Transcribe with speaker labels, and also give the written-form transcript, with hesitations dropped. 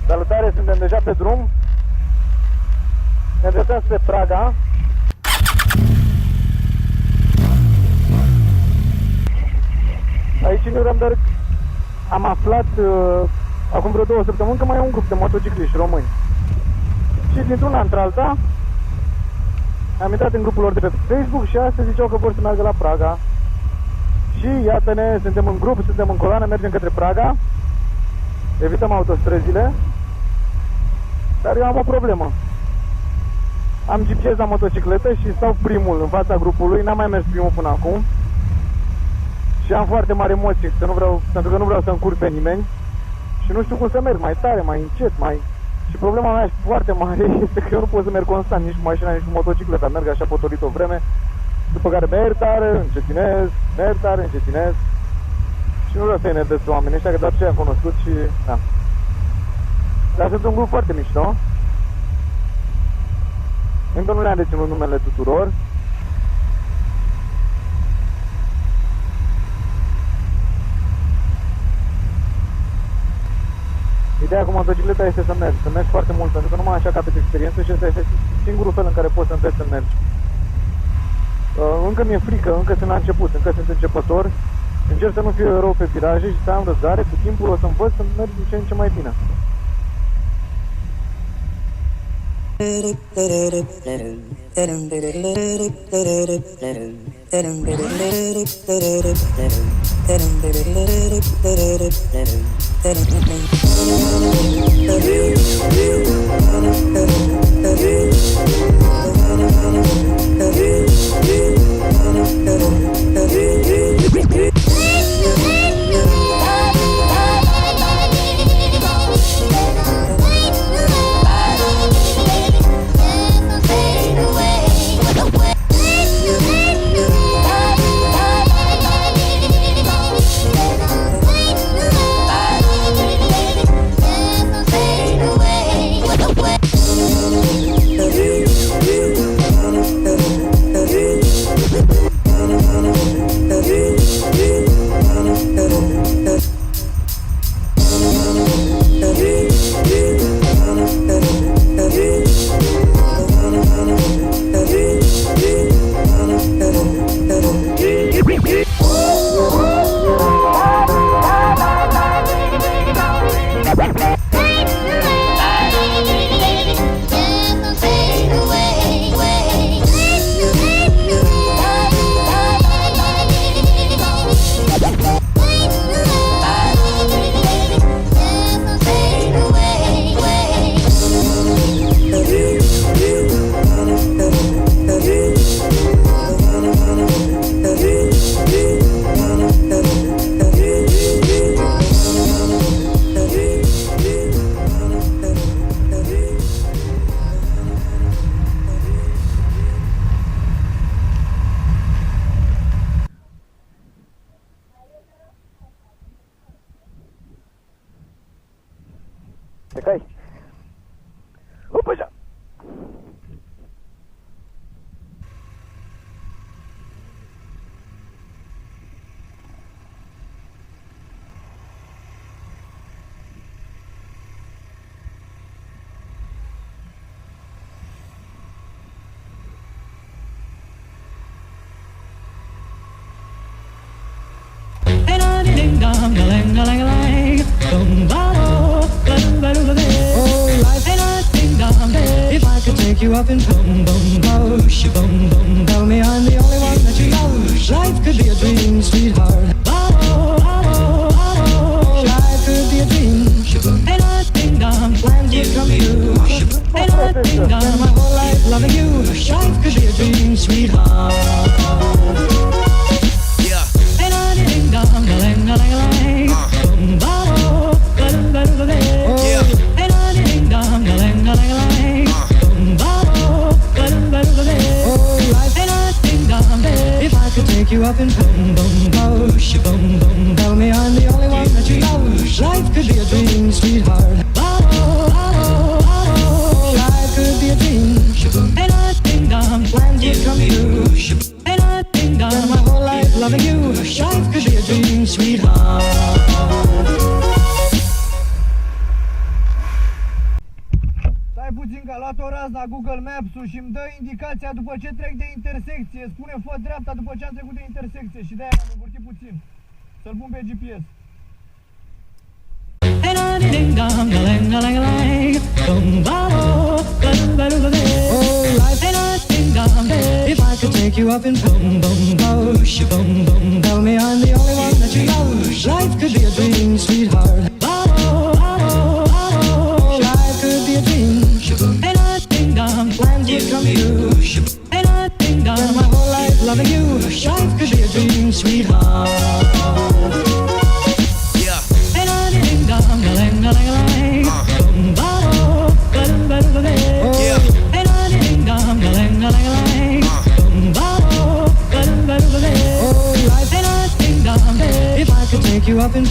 Speaker 1: Salutare, suntem deja pe drum. Ne îndreptăm spre Praga. Aici în Nuremberg am aflat acum vreo 2 săptămâni că mai e un grup de motocicliști români. Și dintr-una într-alta am intrat în grupul lor de pe Facebook și astăzi ziceau că vor să meargă la Praga. Și iată-ne, suntem în grup, suntem în coloană, mergem către Praga. Evităm autostrăzile. Dar eu am o problemă. Am GPS la motocicletă și stau primul în fața grupului. N-am mai mers primul până acum. Și am foarte mari emoții, pentru că nu vreau să încurc pe nimeni. Și nu știu cum să merg, mai tare, mai încet, mai... Și problema mea foarte mare este că eu nu pot să merg constant, nici cu mașina, nici cu motocicleta. Merg așa potolit o vreme. După care merg tare, încetinez, merg tare, încetinez. Și nu vreau să enervez pe oamenii ăștia, că doar ce am cunoscut și... Da. Dar sunt un grup foarte mișto. Încă nu le-am reținut numele tuturor. Ideea cu motocicleta este să mergi foarte mult, pentru că numai așa capeți experiență și ăsta este singurul fel în care poți să înveți să mergi. Încă mi-e frică, încă sunt la început, încă sunt începător. Încerc să nu fiu erou pe viraje și să am răbdare. Cu timpul o să învăț să merg din ce în ce mai bine. Te cai? Opa, já!
Speaker 2: If I could take you up in boom boom bosh, boom boom, tell me I'm the only one that you know. Life could be a dream, sweetheart. Life could be a dream. Ain't a ding dong, plans would come true. Ain't a ding dong, my whole life loving you. Life could be a dream, sweetheart. Ain't a ding dong, lang lang lang, boom boom, ba ba ba ba. Ain't a ding dong, lang lang lang. If I could take you up in boom boom bosh, boom boom, tell me I'm the only one that you know. Life could be a dream, sweetheart. Life could be a dream. Ain't a ding dong, plans would come true. Ain't a ding dong, my whole life loving you. Life could be a dream, sweetheart.
Speaker 3: că a luat o razna Google Maps-ul și îmi dă indicația după ce trec de intersecție. Spune fă dreapta după ce am trecut de intersecție și de-aia m-am învârtit puțin. Să-l pun pe GPS.
Speaker 2: Oh, life ain't a ding dong. If I could take you up in boom boom boom, boom boom, tell me I'm the only one that you love. Life could be a dream, sweetheart. Life could be a dream. Ain't a ding dong. Plans would come true. Ain't a ding dong. Spend my whole life loving you. Life could be a dream, sweetheart. Ain't a ding dong, ain't a ding dong. Oh, life ain't a ding dong. If I could take you up in